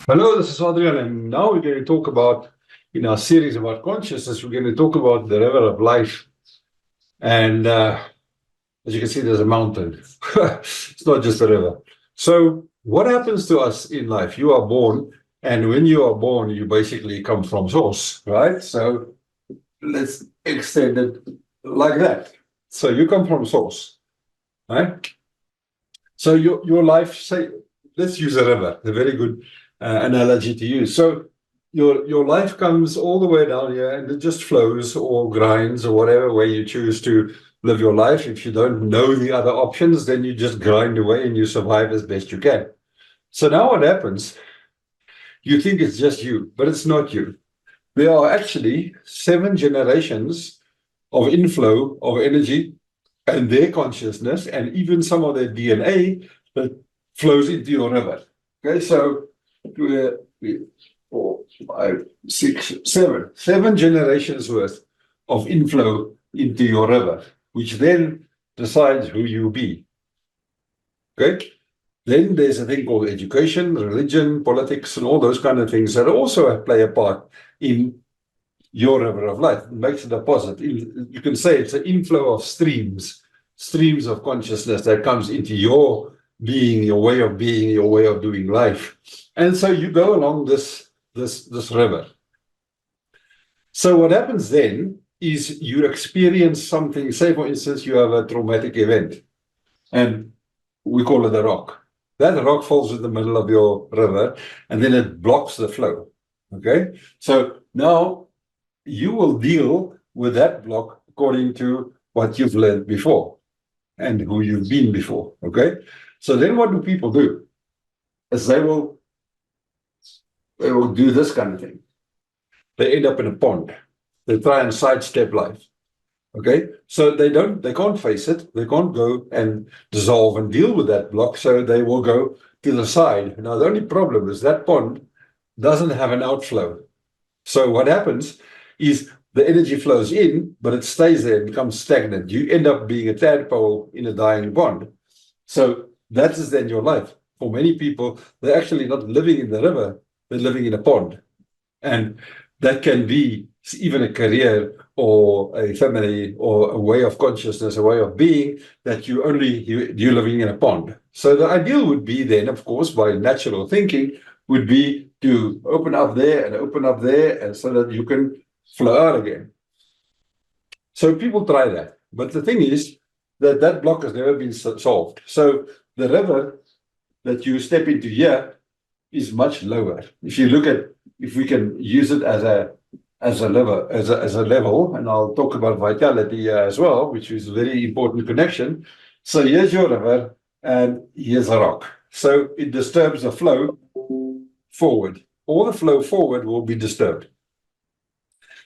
Hello, this is Adrian, and now we're going to talk about, in our series about consciousness, we're going to talk about the river of life. And as you can see, there's a mountain. It's not just a river. So, what happens to us in life? You are born, and when you are born, you basically come from source, right? So, let's extend it like that. So, you come from source, right? So, your life, say, let's use a river, a very good analogy to use. So your life comes all the way down here and it just flows or grinds or whatever way you choose to live your life. If you don't know the other options, then you just grind away and you survive as best you can. So now what happens? You think it's just you, but it's not you. There are actually 7 generations of inflow of energy and their consciousness and even some of their DNA that flows into your river. Okay, so 4, 5, 6, 7. 7 generations worth of inflow into your river, which then decides who you be. Okay? Then there's a thing called education, religion, politics, and all those kind of things that also play a part in your river of life. It makes a deposit. You can say it's an inflow of streams of consciousness that comes into your being, your way of being, your way of doing life. And so you go along this river. So what happens then is you experience something, say for instance, you have a traumatic event, and we call it a rock. That rock falls in the middle of your river, and then it blocks the flow. Okay? So now you will deal with that block according to what you've learned before and who you've been before. Okay? So then what do people do? Is they will do this kind of thing. They end up in a pond. They try and sidestep life. Okay, so they can't face it. They can't go and dissolve and deal with that block. So they will go to the side. Now the only problem is that pond doesn't have an outflow. So what happens is the energy flows in, but it stays there, it becomes stagnant. You end up being a tadpole in a dying pond. So that is then your life. For many people, they're actually not living in the river, they're living in a pond. And that can be even a career or a family or a way of consciousness, a way of being that you're living in a pond. So the ideal would be then, of course, by natural thinking, would be to open up there and so that you can flow out again. So people try that. But the thing is that block has never been solved. So the river that you step into here is much lower. If we can use it as a level, and I'll talk about vitality as well, which is a very important connection. So here's your river, and here's a rock. So it disturbs the flow forward. All the flow forward will be disturbed.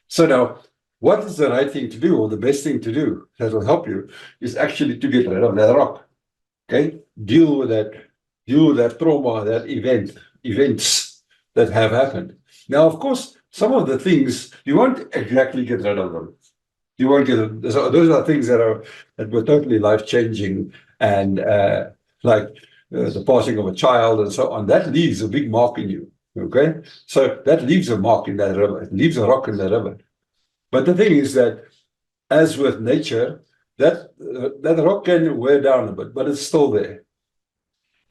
So now, what is the right thing to do, or the best thing to do that will help you, is actually to get rid of that rock. Okay, deal with that trauma, that events that have happened. Now, of course, some of the things you won't exactly get rid of them. You won't get them. Those are things that were totally life changing, and the passing of a child and so on. That leaves a big mark in you. Okay, so that leaves a mark in that river. It leaves a rock in the river. But the thing is that, as with nature, that rock can wear down a bit, but it's still there.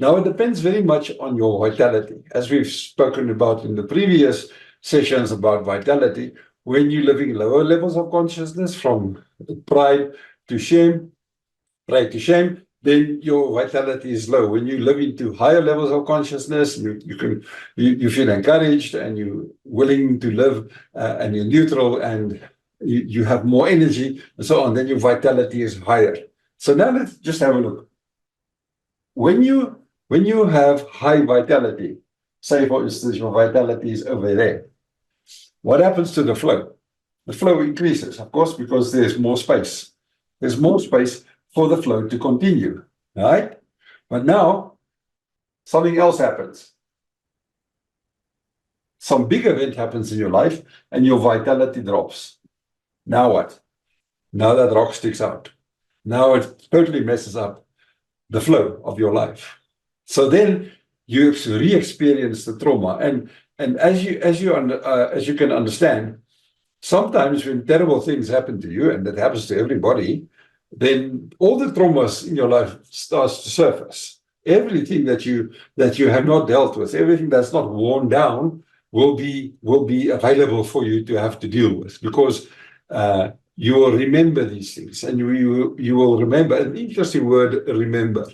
Now, it depends very much on your vitality. As we've spoken about in the previous sessions about vitality, when you're living lower levels of consciousness, from pride to shame, then your vitality is low. When you live into higher levels of consciousness, you feel encouraged and you're willing to live, and you're neutral, and you have more energy and so on, then your vitality is higher. So now let's just have a look. When you have high vitality, say for instance your vitality is over there, what happens to the flow? The flow increases, of course, because there's more space. There's more space for the flow to continue, right? But now something else happens. Some big event happens in your life and your vitality drops. Now what? Now that rock sticks out. Now it totally messes up the flow of your life. So then you have to re-experience the trauma. And as you can understand, sometimes when terrible things happen to you, and that happens to everybody, then all the traumas in your life starts to surface. Everything that you have not dealt with, everything that's not worn down, will be available for you to have to deal with, because you will remember these things, and you will remember. An interesting word, remember.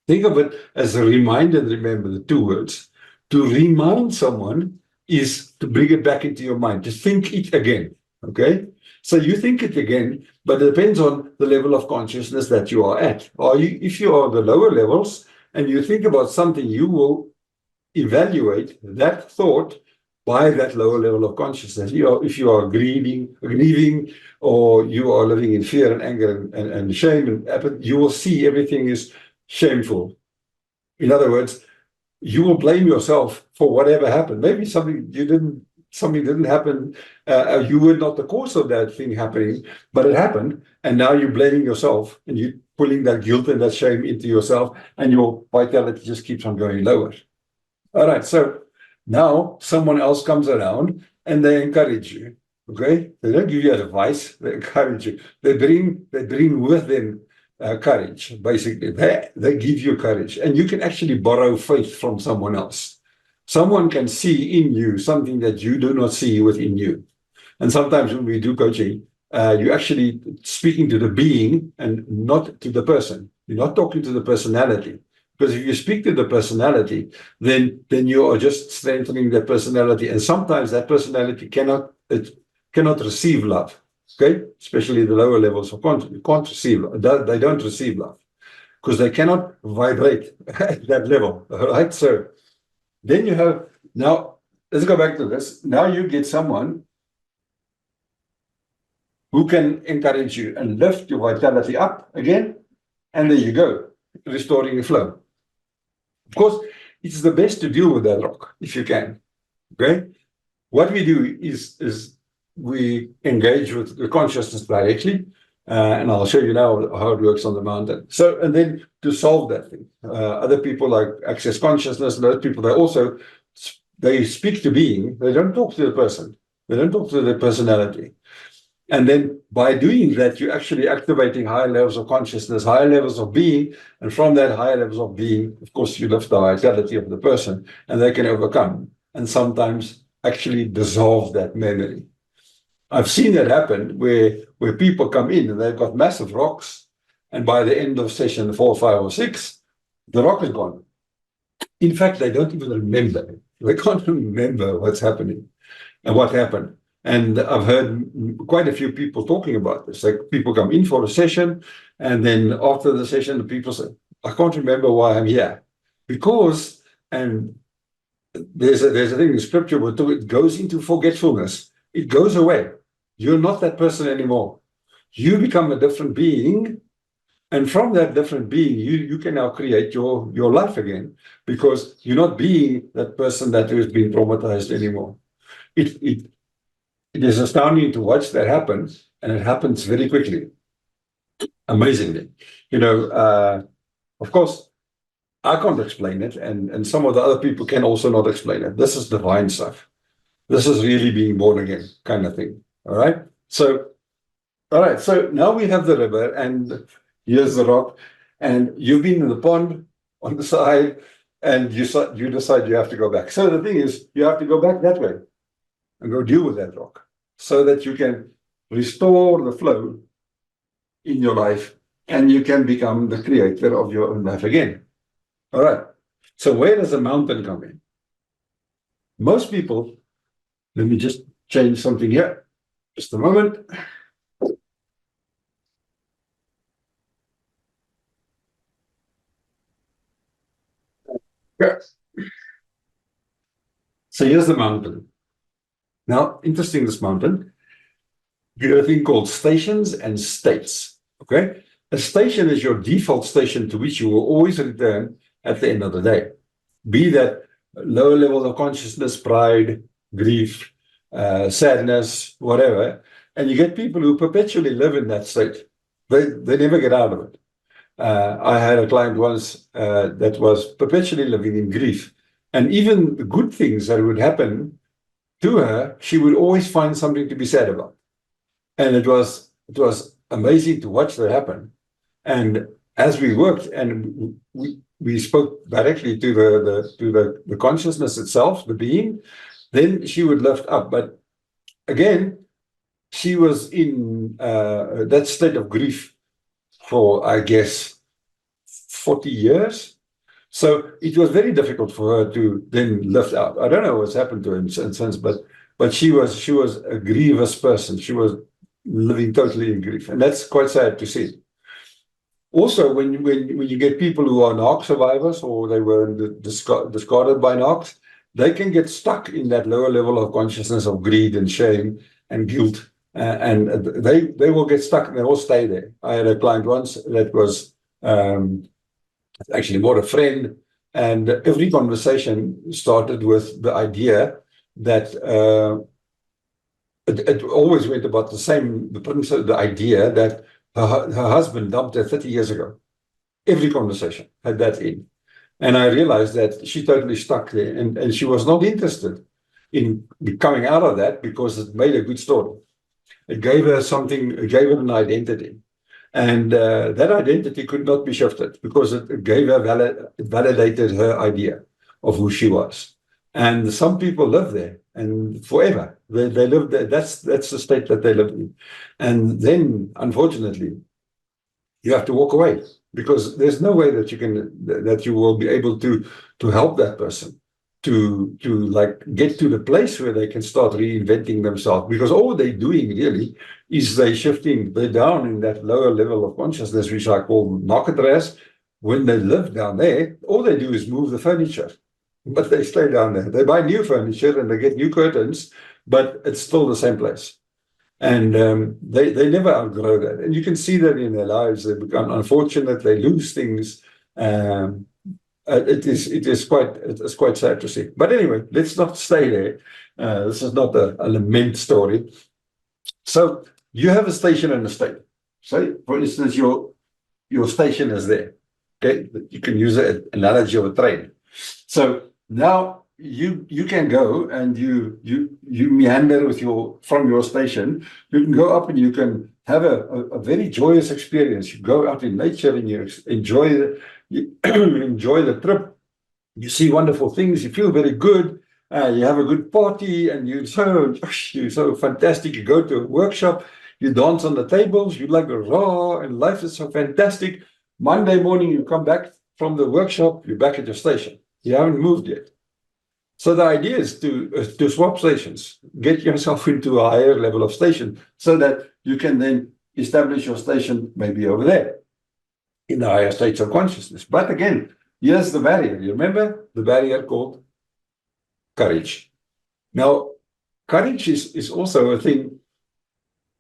Think of it as a remind and remember, the two words. To remind someone is to bring it back into your mind, to think it again. Okay? So you think it again, but it depends on the level of consciousness that you are at. If you are the lower levels and you think about something, you will evaluate that thought by that lower level of consciousness. If you are grieving, or you are living in fear and anger and shame and apathy, you will see everything is shameful. In other words, you will blame yourself for whatever happened. Maybe something didn't happen. You were not the cause of that thing happening, but it happened, and now you're blaming yourself, and you're pulling that guilt and that shame into yourself, and your vitality just keeps on going lower. All right, so now someone else comes around and they encourage you. Okay, they don't give you advice; they encourage you. They bring with them courage. Basically, they give you courage, and you can actually borrow faith from someone else. Someone can see in you something that you do not see within you. And sometimes when we do coaching, you're actually speaking to the being and not to the person. You're not talking to the personality. Because if you speak to the personality, then you are just strengthening that personality. And sometimes that personality cannot receive love. Okay? Especially the lower levels of consciousness. Can't receive love. They don't receive love. Because they cannot vibrate at that level. All right? So then you have, now, let's go back to this. Now you get someone who can encourage you and lift your vitality up again. And there you go, restoring the flow. Of course, it's the best to deal with that rock if you can. Okay? What we do is we engage with the consciousness directly, and I'll show you now how it works on the mountain. So, and then to solve that thing, other people like Access Consciousness, those people, they speak to being. They don't talk to the person. They don't talk to the personality. And then by doing that, you're actually activating higher levels of consciousness, higher levels of being. And from that higher levels of being, of course, you lift the vitality of the person, and they can overcome and sometimes actually dissolve that memory. I've seen that happen where people come in and they've got massive rocks, and by the end of session 4, 5, or 6, the rock is gone. In fact, they don't even remember. They can't remember what's happening and what happened. And I've heard quite a few people talking about this. Like, people come in for a session, and then after the session, the people say, I can't remember why I'm here. Because, and there's a thing in scripture where it goes into forgetfulness. It goes away. You're not that person anymore. You become a different being. And from that different being, you can now create your life again, because you're not being that person that has been traumatized anymore. It is astounding to watch that happen, and it happens very quickly, amazingly. Of course, I can't explain it, and some of the other people can also not explain it. This is divine stuff. This is really being born again kind of thing. All right. So now we have the river, and here's the rock, and you've been in the pond on the side, and you decide you have to go back. So the thing is, you have to go back that way and go deal with that rock, so that you can restore the flow in your life, and you can become the creator of your own life again. All right. So where does the mountain come in? Most people, let me just change something here. Just a moment. Yeah. So here's the mountain. Now, interesting, this mountain, you have a thing called stations and states. Okay? A station is your default station to which you will always return at the end of the day. Be that lower levels of consciousness, pride, grief, sadness, whatever. And you get people who perpetually live in that state. They never get out of it. I had a client once that was perpetually living in grief. And even the good things that would happen to her, she would always find something to be sad about. And it was amazing to watch that happen. And as we worked and we spoke directly to the consciousness itself, the being, then she would lift up. But again, she was in that state of grief for, I guess, 40 years. So it was very difficult for her to then lift out. I don't know what's happened to her since, but she was a grievous person. She was living totally in grief, and that's quite sad to see. Also, when you get people who are NARC survivors or they were discarded by NARCs, they can get stuck in that lower level of consciousness of greed and shame and guilt, and they will get stuck and they will stay there. I had a client once that was actually more a friend, and every conversation started with the idea that it always went about the principle, the idea that her husband dumped her 30 years ago. Every conversation had that in. And I realized that she totally stuck there, and she was not interested in coming out of that because it made a good story. It gave her something, it gave her an identity. And that identity could not be shifted because it gave her it validated her idea of who she was. And some people live there and forever. They live there. That's the state that they live in. And then, unfortunately, you have to walk away because there's no way that you will be able to help that person to like get to the place where they can start reinventing themselves, because all they're doing really is they're down in that lower level of consciousness, which I call narcotras. When they live down there, all they do is move the furniture, but they stay down there. They buy new furniture and they get new curtains, but it's still the same place. And they never outgrow that. And you can see that in their lives. They become unfortunate, they lose things. It is quite sad to see. But anyway, let's not stay there. This is not a lament story. So you have a station and a state. Say, for instance, your station is there. Okay, you can use an analogy of a train. So now you can go and you meander from your station. You can go up and you can have a very joyous experience. You go out in nature and you enjoy the trip. You see wonderful things. You feel very good. You have a good party, and you're so fantastic. You go to a workshop. You dance on the tables. You like raw, and life is so fantastic. Monday morning, you come back from the workshop. You're back at your station. You haven't moved yet. So the idea is to swap stations, get yourself into a higher level of station, so that you can then establish your station maybe over there in the higher states of consciousness. But again, here's the barrier. You remember the barrier called courage. Now, courage is also a thing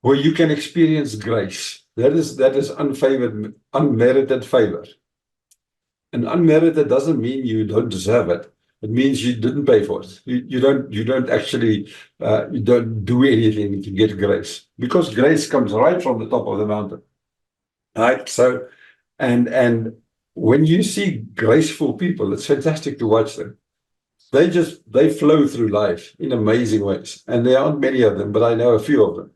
where you can experience grace. That is unfavored, unmerited favor. And unmerited doesn't mean you don't deserve it. It means you didn't pay for it. You don't actually you don't do anything to get grace, because grace comes right from the top of the mountain. Right? So and when you see graceful people, it's fantastic to watch them. They flow through life in amazing ways. And there aren't many of them, but I know a few of them.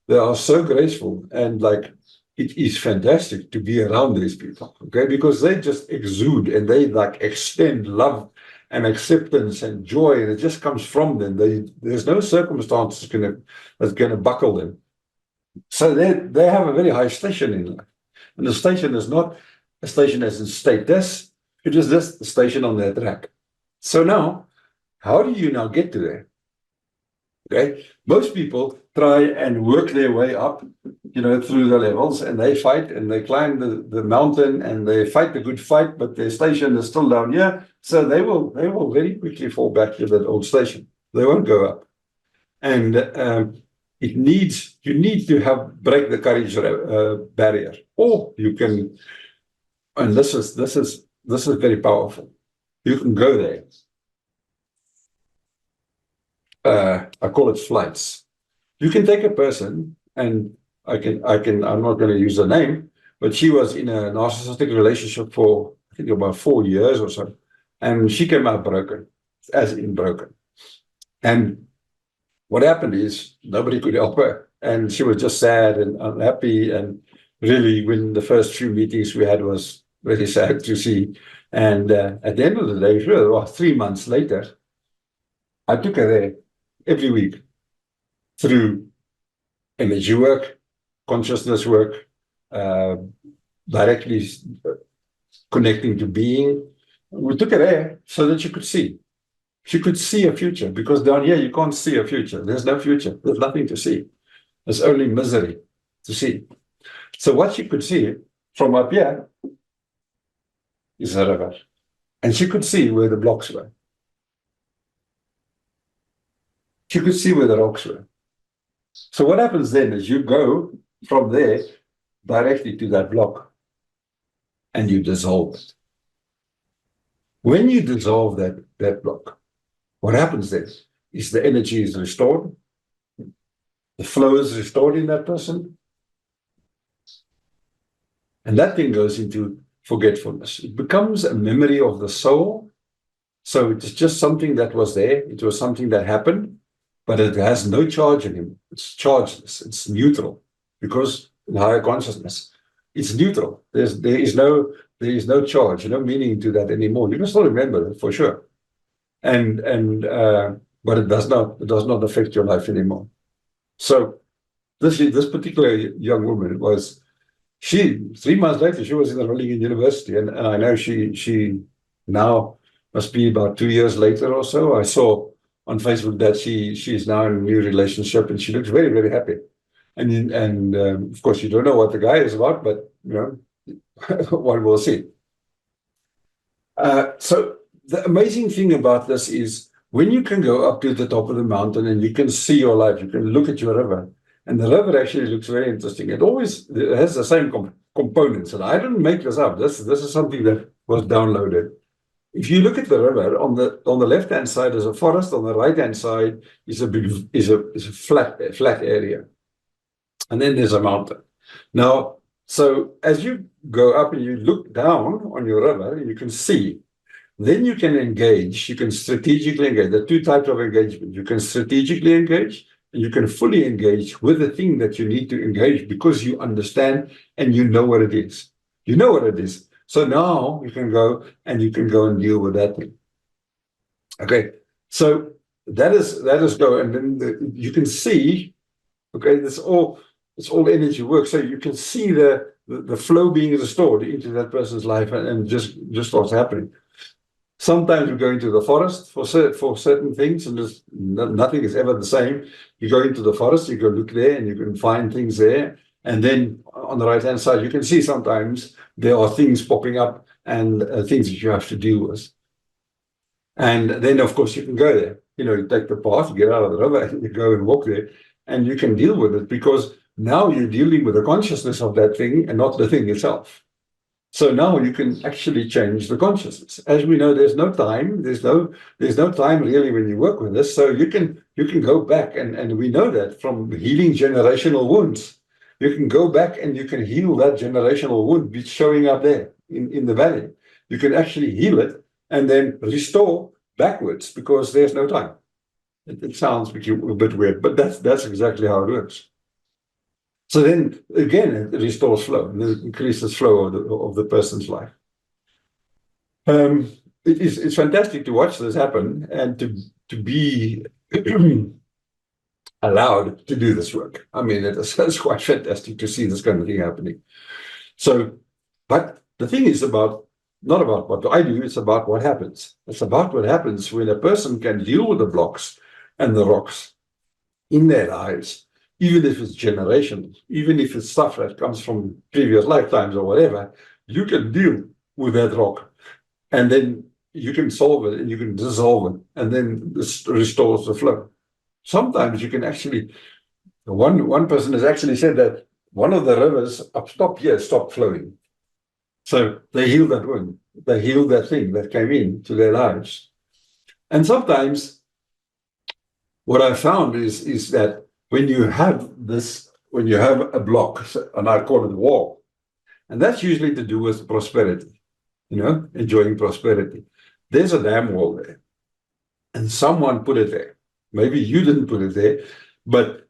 They are so graceful, and like it is fantastic to be around these people, okay? Because they just exude and they like extend love and acceptance and joy, and it just comes from them. There's no circumstance that's gonna buckle them. So they have a very high station in life. And the station is not a station as in status, it is just the station on their track. So now, how do you now get to there? Okay, most people try and work their way up, through the levels, and they fight and they climb the mountain and they fight the good fight, but their station is still down here. So they will very quickly fall back to that old station. They won't go up. And you need to break the courage barrier, or you can, and this is very powerful. You can go there. I call it flights. You can take a person, and I'm not going to use a name, but she was in a narcissistic relationship for, I think, about 4 years or so. And she came out broken, as in broken. And what happened is nobody could help her. And she was just sad and unhappy. And really, when the first few meetings we had was really sad to see. And at the end of the day, well, 3 months later, I took her there every week through energy work, consciousness work, directly connecting to being. We took her there so that she could see. She could see a future, because down here you can't see a future. There's no future. There's nothing to see. There's only misery to see. So what she could see from up here is a river. And she could see where the blocks were. She could see where the rocks were. So what happens then is you go from there directly to that block and you dissolve it. When you dissolve that block, what happens then is the energy is restored, the flow is restored in that person, and that thing goes into forgetfulness. It becomes a memory of the soul. So it's just something that was there. It was something that happened, but it has no charge in him. It's chargeless. It's neutral, because in higher consciousness, it's neutral. There is no charge, no meaning to that anymore. You can still remember it for sure, but it does not affect your life anymore. So this particular young woman was. 3 months later, she was enrolling in university, and I know she now must be about 2 years later or so. I saw on Facebook that she is now in a new relationship, and she looks very, very happy. And of course, you don't know what the guy is about, but one will see. So the amazing thing about this is when you can go up to the top of the mountain and you can see your life, you can look at your river. And the river actually looks very interesting. It always has the same components. And I didn't make this up. This is something that was downloaded. If you look at the river, on the left-hand side is a forest. On the right-hand side is a flat area. And then there's a mountain. Now, so as you go up and you look down on your river, you can see. Then you can engage. You can strategically engage. There are two types of engagement. You can strategically engage, and you can fully engage with the thing that you need to engage because you understand and you know what it is. You know what it is. So now you can go and deal with that thing. Okay, so that is go, and then you can see. Okay, it's all energy work. So you can see the flow being restored into that person's life, and just what's happening. Sometimes we go into the forest for certain things, and nothing is ever the same. You go into the forest, you go look there, and you can find things there. And then on the right-hand side, you can see sometimes there are things popping up and things that you have to deal with. And then, of course, you can go there. You take the path, you get out of the river, and you go and walk there, and you can deal with it because now you're dealing with the consciousness of that thing and not the thing itself. So now you can actually change the consciousness. As we know, there's no time. There's no time really when you work with this. So you can go back, and we know that from healing generational wounds. You can go back and you can heal that generational wound which showing up there in the valley. You can actually heal it and then restore backwards because there's no time. It sounds a bit weird, but that's exactly how it works. So then again, it restores flow, and it increases flow of the person's life. It's fantastic to watch this happen and to be allowed to do this work. I mean, it's quite fantastic to see this kind of thing happening. So, but the thing is not about what I do, it's about what happens. It's about what happens when a person can deal with the blocks and the rocks in their lives. Even if it's generational, even if it's stuff that comes from previous lifetimes or whatever, you can deal with that rock. And then you can solve it and you can dissolve it. And then this restores the flow. Sometimes you can actually, one person has actually said that one of the rivers stopped flowing. So they healed that wound. They healed that thing that came into their lives. And sometimes what I found is that when you have a block, and I call it wall, And that's usually to do with prosperity, enjoying prosperity. There's a dam wall there, and someone put it there. Maybe you didn't put it there, but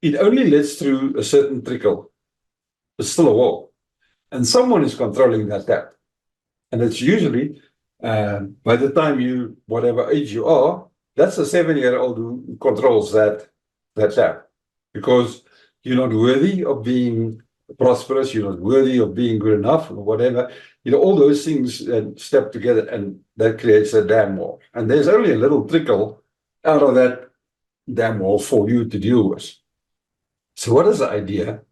it only lets through a certain trickle. It's still a wall, and someone is controlling that tap. And it's usually, by the time you, whatever age you are, that's a 7-year-old who controls that tap, because you're not worthy of being prosperous, you're not worthy of being good enough, or whatever. All those things step together, and that creates a dam wall. And there's only a little trickle out of that dam wall for you to deal with. So what is the idea?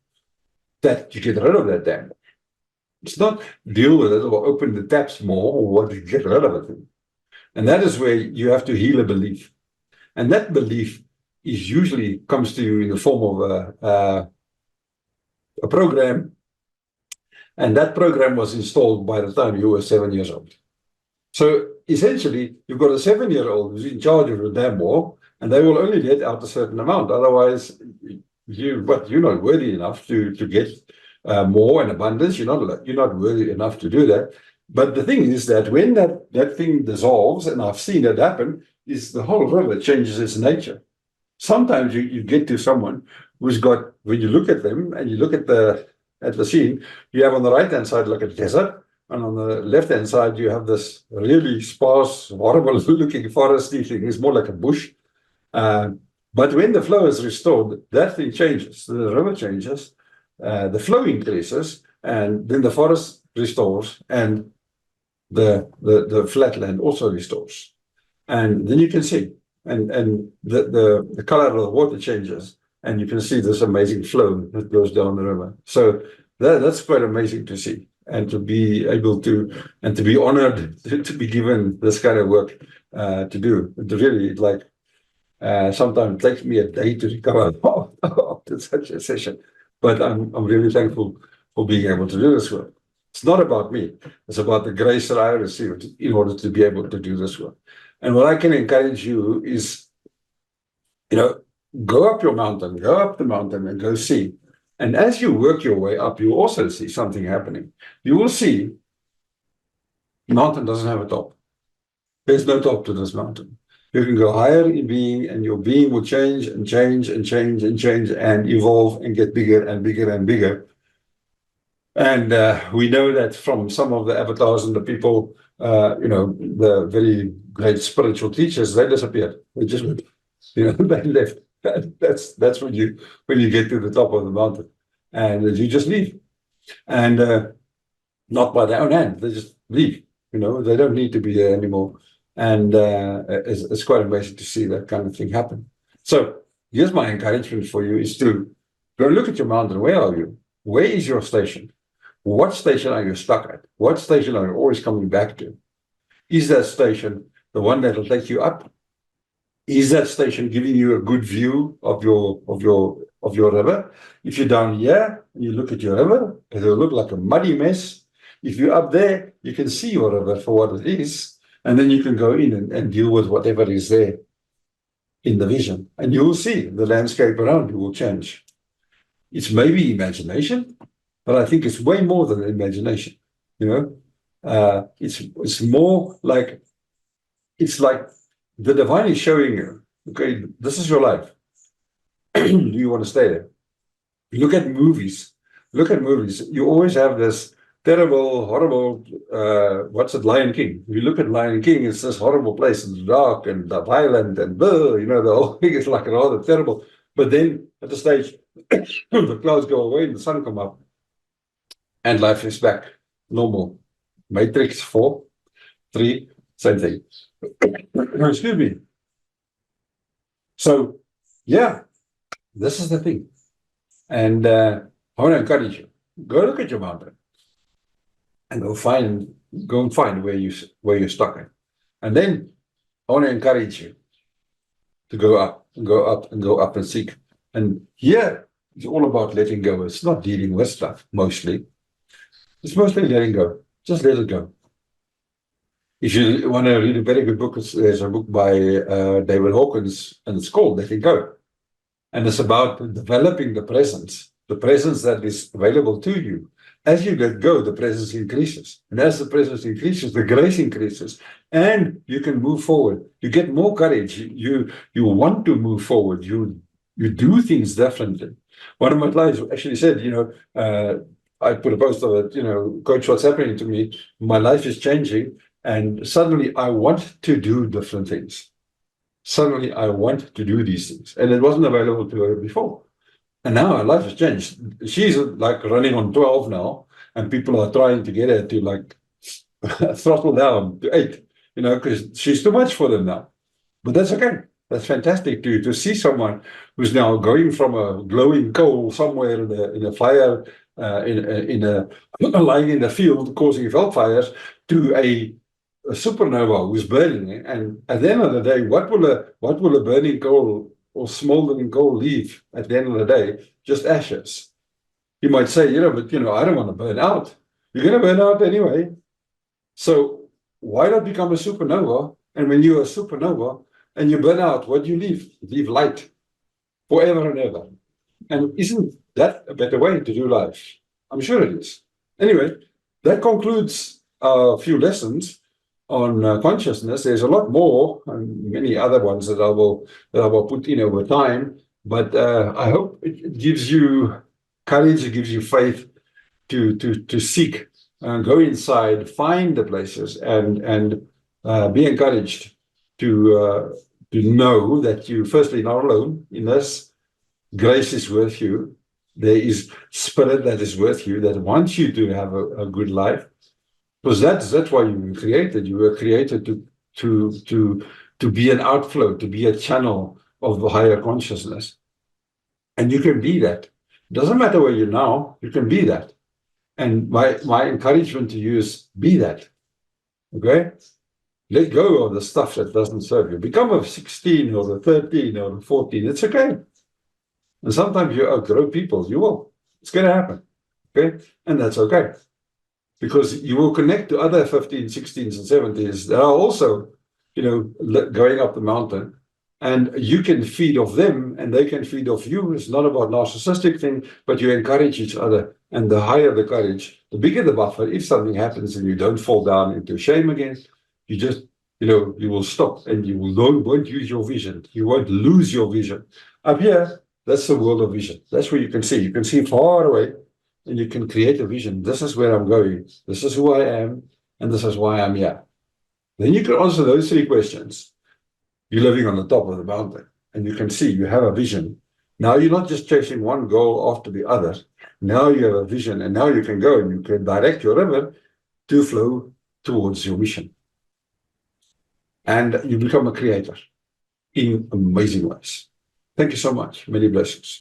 That you get rid of that dam wall. It's not deal with it or open the taps more, or what, you get rid of it. And that is where you have to heal a belief. And that belief is usually comes to you in the form of a program. And that program was installed by the time you were 7 years old. So essentially, you've got a 7-year-old who's in charge of the dam wall, and they will only let out a certain amount. Otherwise, you're not worthy enough to get more in abundance. You're not worthy enough to do that. But the thing is that when that thing dissolves, and I've seen it happen, is the whole river changes its nature. Sometimes you get to someone who's got, when you look at them and you look at the scene, you have on the right-hand side like a desert, and on the left-hand side you have this really sparse, horrible-looking foresty thing. It's more like a bush. But when the flow is restored, that thing changes. The river changes, the flow increases, and then the forest restores, and the flatland also restores. And then you can see, and the color of the water changes, and you can see this amazing flow that goes down the river. So that's quite amazing to see, and to be able to, and to be honored to be given this kind of work to do. To really, like, sometimes it takes me a day to recover after such a session, but I'm really thankful for being able to do this work. It's not about me. It's about the grace that I received in order to be able to do this work. And what I can encourage you is, go up your mountain, go up the mountain and go see. And as you work your way up, you also see something happening. You will see the mountain doesn't have a top. There's no top to this mountain. You can go higher in being, and your being will change and change and change and change and evolve and get bigger and bigger and bigger. And we know that from some of the avatars and the people, the very great spiritual teachers, they disappeared. They just, they left. That's when you get to the top of the mountain, and you just leave, and not by their own hand. They just leave. They don't need to be there anymore. And it's quite amazing to see that kind of thing happen. So here's my encouragement for you: is to go look at your mountain. Where are you? Where is your station? What station are you stuck at? What station are you always coming back to? Is that station the one that will take you up? Is that station giving you a good view of your river? If you're down here and you look at your river, it'll look like a muddy mess. If you're up there, you can see your river for what it is, and then you can go in and deal with whatever is there in the vision, and you will see the landscape around you will change. It's maybe imagination, but I think it's way more than imagination. It's more like, it's like the divine is showing you, okay, this is your life. Do you want to stay there? Look at movies. You always have this terrible, horrible, Lion King. If you look at Lion King, it's this horrible place. It's dark and violent and the whole thing is like rather terrible. But then at the stage, the clouds go away and the sun come up, and life is back normal. Matrix 4, 3, same thing. Excuse me. So, yeah, this is the thing. And I want to encourage you, go look at your mountain and go and find where you're stuck at. And then I want to encourage you to go up and go up and go up and seek. And here it's all about letting go. It's not dealing with stuff mostly. It's mostly letting go. Just let it go. If you want to read a very good book, there's a book by David Hawkins, and it's called Letting Go. And it's about developing the presence that is available to you. As you let go, the presence increases. And as the presence increases, the grace increases. And you can move forward. You get more courage. You want to move forward. You do things differently. One of my clients actually said, I put a post of it, coach, what's happening to me? My life is changing. And suddenly I want to do different things. Suddenly I want to do these things. And it wasn't available to her before. And now her life has changed. She's like running on 12 now, and people are trying to get her to like throttle down to 8, because she's too much for them now. But that's okay. That's fantastic to see someone who's now going from a glowing coal somewhere in a fire, lying in the field causing wildfires, to a supernova who's burning. And at the end of the day, what will a burning coal or smoldering coal leave at the end of the day? Just ashes. You might say, but I don't want to burn out. You're going to burn out anyway. So why not become a supernova? And when you're a supernova and you burn out, what do you leave? You leave light forever and ever. And isn't that a better way to do life? I'm sure it is. Anyway, that concludes a few lessons on consciousness. There's a lot more and many other ones that I will put in over time. But I hope it gives you courage, it gives you faith to seek and go inside, find the places, and be encouraged to know that you firstly not alone in this. Grace is with you. There is spirit that is with you, that wants you to have a good life. Because that's why you were created. You were created to be an outflow, to be a channel of the higher consciousness. And you can be that. It doesn't matter where you're now, you can be that. And my encouragement to you is be that. Okay? Let go of the stuff that doesn't serve you. Become a 16 or the 13 or the 14. It's okay. And sometimes you outgrow people. You will. It's going to happen. Okay? And that's okay. Because you will connect to other 15s, 16s, and 17s that are also, going up the mountain. And you can feed off them and they can feed off you. It's not about narcissistic thing, but you encourage each other. And the higher the courage, the bigger the buffer. If something happens and you don't fall down into shame again, you just, you will stop and you won't use your vision. You won't lose your vision. Up here, that's the world of vision. That's where you can see. You can see far away and you can create a vision. This is where I'm going. This is who I am. And this is why I'm here. Then you can answer those 3 questions. You're living on the top of the mountain and you can see you have a vision. Now you're not just chasing one goal after the other. Now you have a vision and now you can go and you can direct your river to flow towards your mission. And you become a creator in amazing ways. Thank you so much. Many blessings.